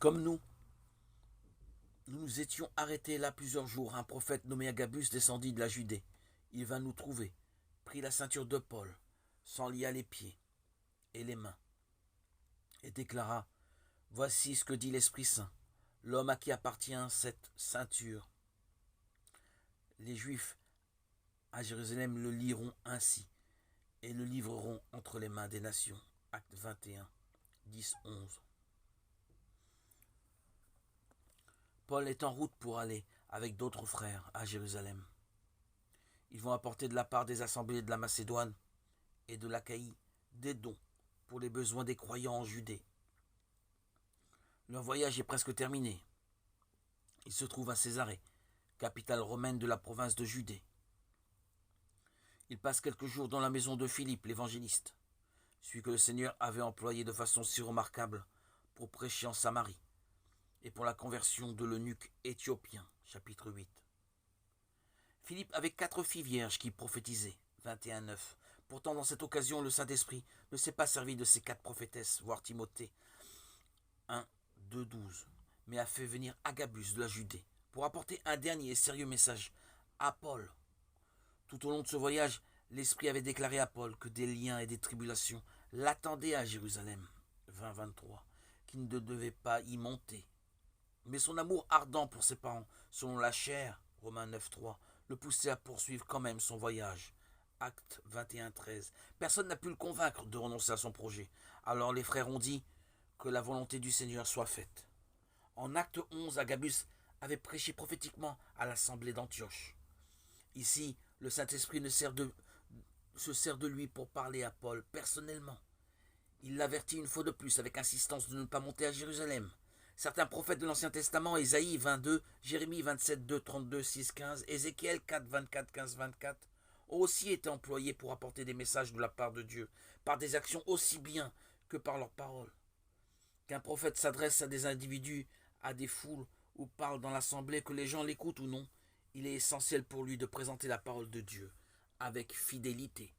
Comme nous nous étions arrêtés là plusieurs jours. Un prophète nommé Agabus descendit de la Judée. Il vint nous trouver, prit la ceinture de Paul, s'en lia les pieds et les mains, et déclara: Voici ce que dit l'Esprit Saint, l'homme à qui appartient cette ceinture. Les Juifs à Jérusalem le liront ainsi, et le livreront entre les mains des nations. Acte 21, 10-11. Paul est en route pour aller, avec d'autres frères, à Jérusalem. Ils vont apporter de la part des assemblées de la Macédoine et de l'Achaïe des dons pour les besoins des croyants en Judée. Leur voyage est presque terminé. Ils se trouvent à Césarée, capitale romaine de la province de Judée. Ils passent quelques jours dans la maison de Philippe, l'évangéliste, celui que le Seigneur avait employé de façon si remarquable pour prêcher en Samarie et pour la conversion de l'eunuque éthiopien, chapitre 8. Philippe avait 4 filles vierges qui prophétisaient, 21-9. Pourtant, dans cette occasion, le Saint-Esprit ne s'est pas servi de ces 4 prophétesses, voire Timothée 1, 2, 12, mais a fait venir Agabus de la Judée pour apporter un dernier et sérieux message à Paul. Tout au long de ce voyage, l'Esprit avait déclaré à Paul que des liens et des tribulations l'attendaient à Jérusalem, 20-23, qu'il ne devait pas y monter. Mais son amour ardent pour ses parents, selon la chair, Romains 9-3, le poussait à poursuivre quand même son voyage, Acte 21-13. Personne n'a pu le convaincre de renoncer à son projet. Alors les frères ont dit que la volonté du Seigneur soit faite. En Acte 11, Agabus avait prêché prophétiquement à l'assemblée d'Antioche. Ici, le Saint-Esprit se sert de lui pour parler à Paul personnellement. Il l'avertit une fois de plus avec insistance de ne pas monter à Jérusalem. Certains prophètes de l'Ancien Testament, Ésaïe 22, Jérémie 27, 2, 32, 6, 15, Ézéchiel 4, 24, 15, 24, ont aussi été employés pour apporter des messages de la part de Dieu, par des actions aussi bien que par leurs paroles. Qu'un prophète s'adresse à des individus, à des foules, ou parle dans l'assemblée, que les gens l'écoutent ou non, il est essentiel pour lui de présenter la parole de Dieu avec fidélité.